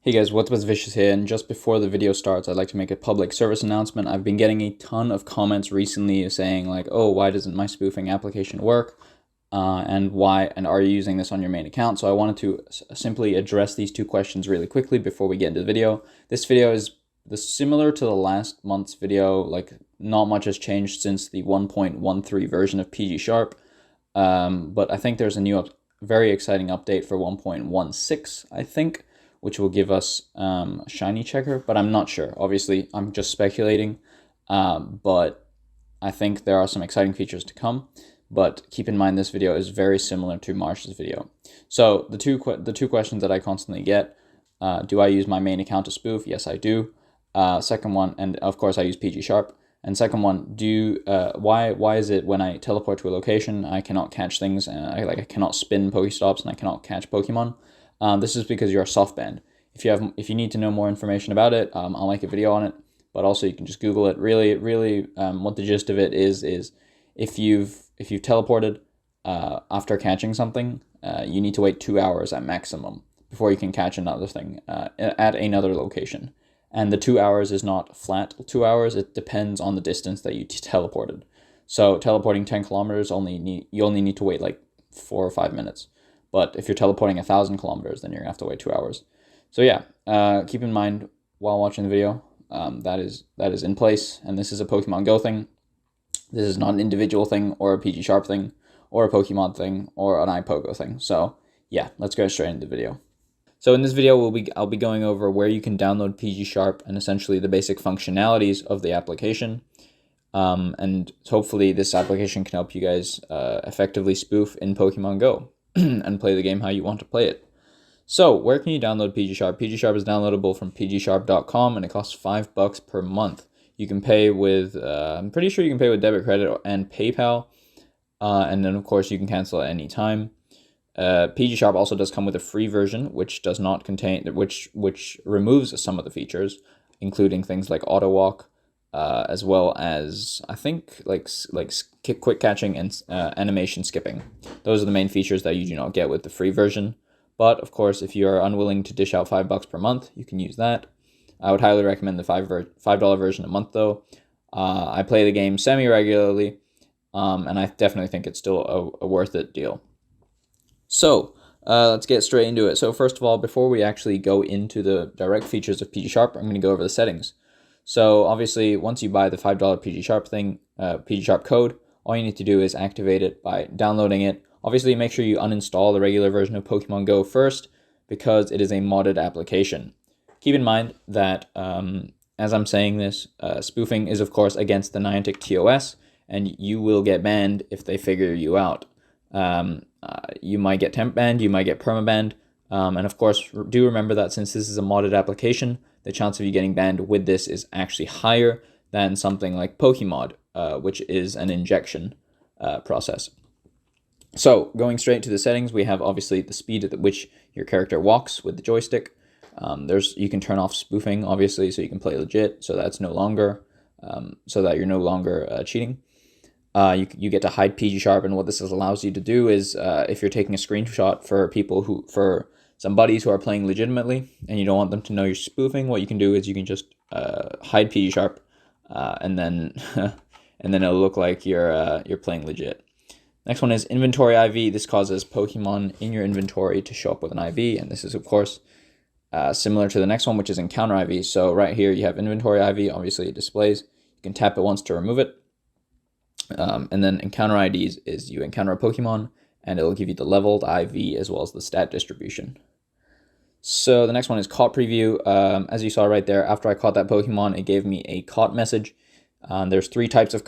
Hey guys, what's up? It's Vicious here, and just before the video starts, I'd like to make a public service announcement. I've been getting a ton of comments recently saying like, oh, why doesn't my spoofing application work? And why, and are you using this on your main account? So I wanted to simply address these two questions really quickly before we get into the video. This video is similar to the last month's video, like not much has changed since the 1.13 version of PG Sharp. But I think there's a new, very exciting update for 1.16, I think, which will give us a shiny checker, but I'm not sure. Obviously, I'm just speculating, but I think there are some exciting features to come. But keep in mind, this video is very similar to Marsh's video. So the two questions that I constantly get: do I use my main account to spoof? Yes, I do. Second one, and of course I use PG Sharp. And second one, why is it when I teleport to a location I cannot catch things? I cannot spin PokéStops and I cannot catch Pokemon. This is because you're soft banned. If you need to know more information about it, I'll make a video on it. But also you can just Google it. Really, what the gist of it is if you've teleported after catching something, you need to wait 2 hours at maximum before you can catch another thing at another location. And the 2 hours is not flat 2 hours. It depends on the distance that you teleported. So teleporting 10 kilometers you only need to wait like 4 or 5 minutes. But if you're teleporting 1,000 kilometers, then you're gonna have to wait 2 hours. So yeah, keep in mind while watching the video, that is in place, and this is a Pokemon Go thing. This is not an individual thing or a PG Sharp thing or a Pokemon thing or an iPogo thing. So yeah, let's go straight into the video. So in this video, I'll be going over where you can download PG Sharp and essentially the basic functionalities of the application. And hopefully this application can help you guys effectively spoof in Pokemon Go and play the game how you want to play it. So where can you download PG Sharp? PG Sharp is downloadable from pgsharp.com and it costs $5 per month. You can pay with, I'm pretty sure you can pay with debit, credit, and PayPal. And then of course you can cancel at any time. PG Sharp also does come with a free version, which does not contain, which removes some of the features, including things like auto walk, as well as I think like quick catching and animation skipping. Those are the main features that you do not get with the free version. But of course, if you are unwilling to dish out $5 per month, you can use that. I would highly recommend the $5 version a month though. I play the game semi-regularly, and I definitely think it's still a worth it deal. So let's get straight into it. So first of all, before we actually go into the direct features of PG Sharp, I'm going to go over the settings. So obviously, once you buy the $5 PG Sharp PG Sharp code, all you need to do is activate it by downloading it. Obviously, make sure you uninstall the regular version of Pokemon Go first, because it is a modded application. Keep in mind that, as I'm saying this, spoofing is of course against the Niantic TOS, and you will get banned if they figure you out. You might get temp banned, you might get permabanned, and of course, do remember that since this is a modded application, the chance of you getting banned with this is actually higher than something like Pokemon, which is an injection process. So going straight to the settings, we have obviously the speed at which your character walks with the joystick. You can turn off spoofing, obviously, so you can play legit, so that's no longer, so that you're no longer cheating. You get to hide PG Sharp, and what this allows you to do is, if you're taking a screenshot for some buddies who are playing legitimately, and you don't want them to know you're spoofing, what you can do is you can just hide PG Sharp, and then and then it'll look like you're playing legit. Next one is inventory IV. This causes Pokemon in your inventory to show up with an IV, and this is of course similar to the next one, which is encounter IV. So right here you have inventory IV. Obviously it displays. You can tap it once to remove it. And then encounter IDs is you encounter a Pokemon and it'll give you the leveled IV as well as the stat distribution. So the next one is caught preview. As you saw right there, after I caught that Pokemon, it gave me a caught message. There's 3 types of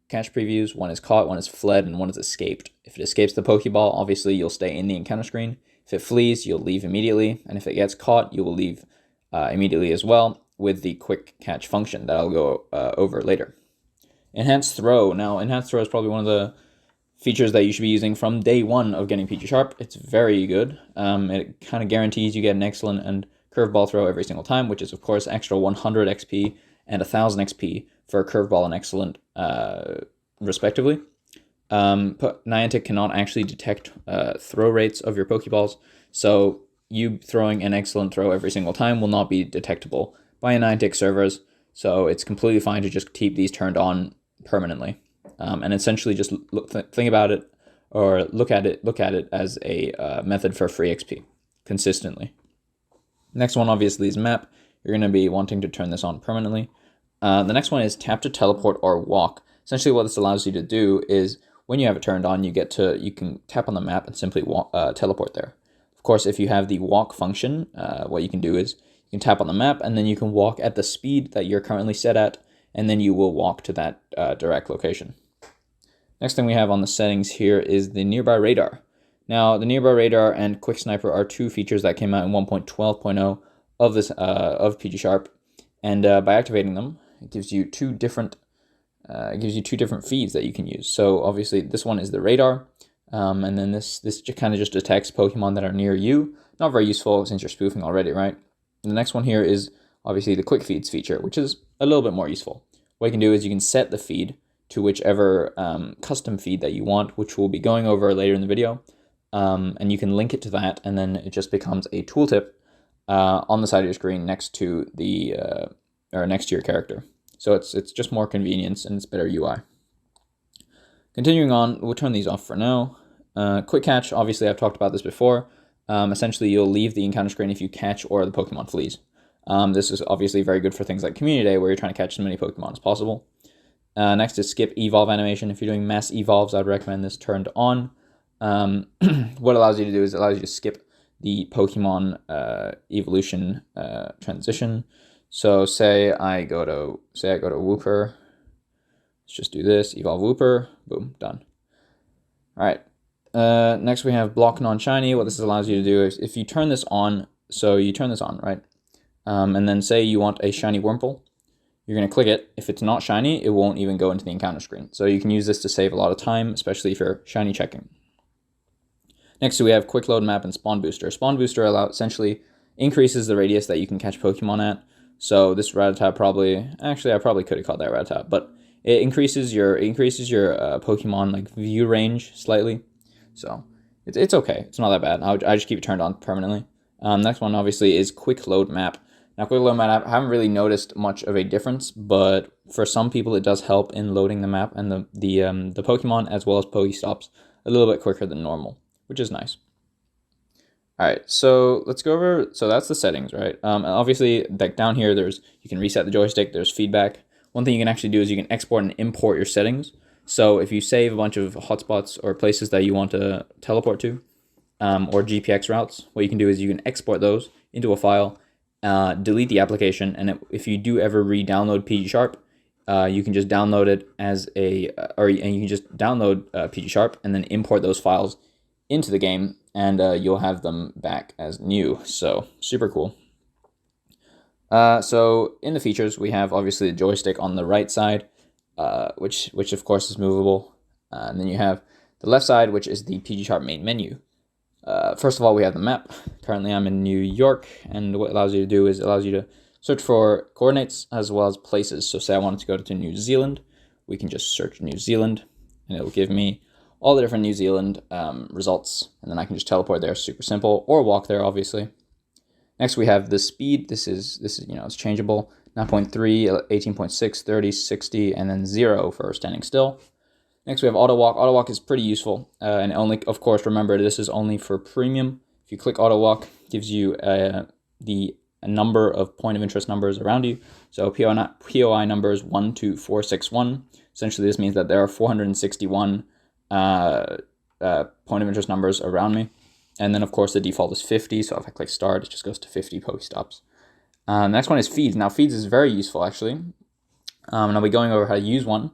catch previews. One is caught, one is fled, and one is escaped. If it escapes the Pokeball, obviously you'll stay in the encounter screen. If it flees, you'll leave immediately. And if it gets caught, you will leave immediately as well with the quick catch function that I'll go over later. Enhanced throw. Now, enhanced throw is probably one of the features that you should be using from day one of getting PG Sharp. It's very good. It kind of guarantees you get an excellent and curveball throw every single time, which is of course extra 100 XP and 1000 XP for a curveball and excellent, respectively. Niantic cannot actually detect throw rates of your Pokeballs, so you throwing an excellent throw every single time will not be detectable by Niantic servers, so it's completely fine to just keep these turned on permanently. And essentially just think about it, or look at it as a method for free XP consistently. Next one obviously is map. You're going to be wanting to turn this on permanently. The next one is tap to teleport or walk. Essentially what this allows you to do is when you have it turned on, you can tap on the map and simply teleport there. Of course, if you have the walk function, what you can do is you can tap on the map and then you can walk at the speed that you're currently set at, and then you will walk to that direct location. Next thing we have on the settings here is the nearby radar. Now, the nearby radar and quick sniper are two features that came out in 1.12.0 of PG Sharp, and by activating them, it gives you two different feeds that you can use. So obviously this one is the radar, and then this kind of just detects Pokemon that are near you. Not very useful since you're spoofing already, right? And the next one here is obviously the quick feeds feature, which is a little bit more useful. What you can do is you can set the feed to whichever custom feed that you want, which we'll be going over later in the video, and you can link it to that, and then it just becomes a tooltip on the side of your screen next to next to your character. So it's just more convenience and it's better UI. Continuing on, we'll turn these off for now. Quick catch, obviously I've talked about this before. Essentially, you'll leave the encounter screen if you catch or the Pokemon flees. This is obviously very good for things like Community Day, where you're trying to catch as many Pokemon as possible. Next is skip evolve animation. If you're doing mass evolves, I'd recommend this turned on. What it allows you to do is it allows you to skip the Pokemon evolution transition. So say I go to Wooper. Let's just do this. Evolve Wooper. Boom. Done. All right. Next we have block non-shiny. What this allows you to do is if you turn this on, so you turn this on, right? And then say you want a shiny Wurmple. You're going to click it. If it's not shiny, it won't even go into the encounter screen. So you can use this to save a lot of time, especially if you're shiny checking. Next we have quick load map and spawn booster. Spawn booster essentially increases the radius that you can catch Pokemon at. So this Rattata I probably could have called that Rattata, but it increases your Pokemon like view range slightly. So it's okay. It's not that bad. I just keep it turned on permanently. Next one obviously is quick load map. Now, quick load map, I haven't really noticed much of a difference, but for some people it does help in loading the map and the Pokemon as well as PokéStops a little bit quicker than normal, which is nice. All right, so let's go over. So that's the settings, right? Obviously, like down here, you can reset the joystick. There's feedback. One thing you can actually do is you can export and import your settings. So if you save a bunch of hotspots or places that you want to teleport to, or GPX routes, what you can do is you can export those into a file. Delete the application, and if you do ever re-download PG Sharp, you can just download it as and you can just download PG Sharp and then import those files into the game, and you'll have them back as new. So super cool. So in the features, we have obviously the joystick on the right side, which of course is movable, and then you have the left side, which is the PG Sharp main menu. First of all, we have the map. Currently, I'm in New York, and what it allows you to do is it allows you to search for coordinates as well as places. So say I wanted to go to New Zealand, we can just search New Zealand, and it will give me all the different New Zealand results, and then I can just teleport there, super simple, or walk there, obviously. Next, we have the speed. This is it's changeable. 9.3, 18.6, 30, 60, and then 0 for standing still. Next, we have auto walk. Auto walk is pretty useful, and only, of course, remember this is only for premium. If you click auto walk, it gives you a number of point of interest numbers around you. So POI numbers 1, 2, 4, 6, 1. Essentially, this means that there are 461 point of interest numbers around me. And then, of course, the default is 50. So if I click start, it just goes to 50 PokéStops. Next one is feeds. Now, feeds is very useful, actually. And I'll be going over how to use one.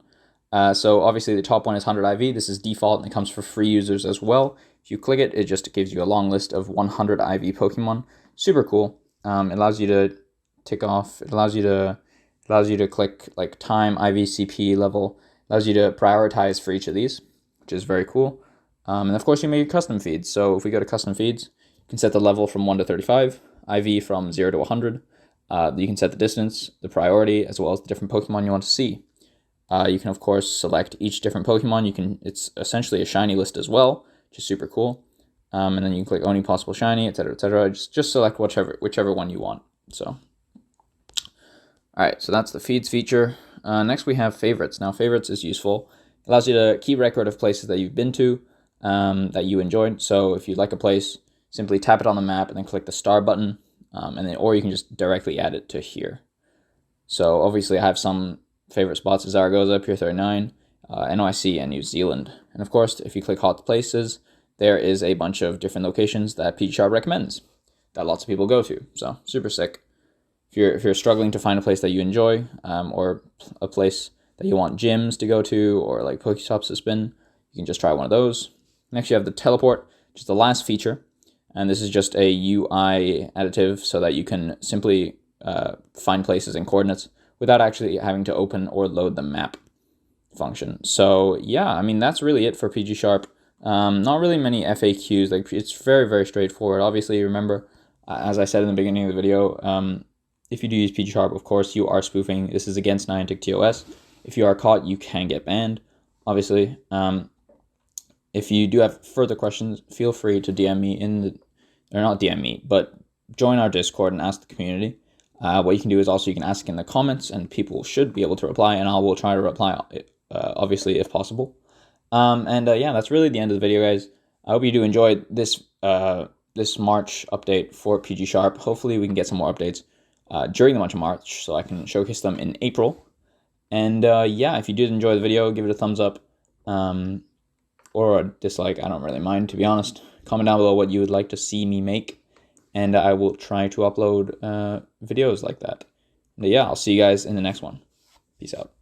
So obviously the top one is 100 IV. This is default and it comes for free users as well. If you click it, it just gives you a long list of 100 IV Pokemon. Super cool. It allows you to tick off. It allows you to click like time, IV, CP level. It allows you to prioritize for each of these, which is very cool. And of course you make custom feeds. So if we go to custom feeds, you can set the level from 1 to 35, IV from 0 to 100. You can set the distance, the priority, as well as the different Pokemon you want to see. You can, of course, select each different Pokemon. It's essentially a shiny list as well, which is super cool. and then you can click only possible shiny, etc., etc. Just select whichever one you want. So, all right, so that's the feeds feature. Next we have favorites. Now favorites is useful. It allows you to keep record of places that you've been to, that you enjoyed. So if you like a place, simply tap it on the map and then click the star button, or you can just directly add it to here. So obviously I have some favorite spots: Zaragoza, Pier 39, NYC, and New Zealand. And of course, if you click hot places, there is a bunch of different locations that PG recommends that lots of people go to. So super sick. If you're struggling to find a place that you enjoy, or a place that you want gyms to go to, or like PokéStops to spin, you can just try one of those. Next, you have the teleport, which is the last feature, and this is just a UI additive so that you can simply find places and coordinates without actually having to open or load the map function. So yeah, I mean, that's really it for PG Sharp. Not really many FAQs. Like, it's very, very straightforward. Obviously, remember, as I said in the beginning of the video, if you do use PG Sharp, of course, you are spoofing. This is against Niantic TOS. If you are caught, you can get banned, obviously. If you do have further questions, feel free to DM me or not DM me, but join our Discord and ask the community. What you can do is also you can ask in the comments, and people should be able to reply, and I will try to reply, obviously, if possible. Yeah, that's really the end of the video, guys. I hope you do enjoy this this March update for PG Sharp. Hopefully we can get some more updates during the month of March, so I can showcase them in April. And yeah, if you did enjoy the video, give it a thumbs up, or a dislike. I don't really mind, to be honest. Comment down below what you would like to see me make, and I will try to upload videos like that. But yeah, I'll see you guys in the next one. Peace out.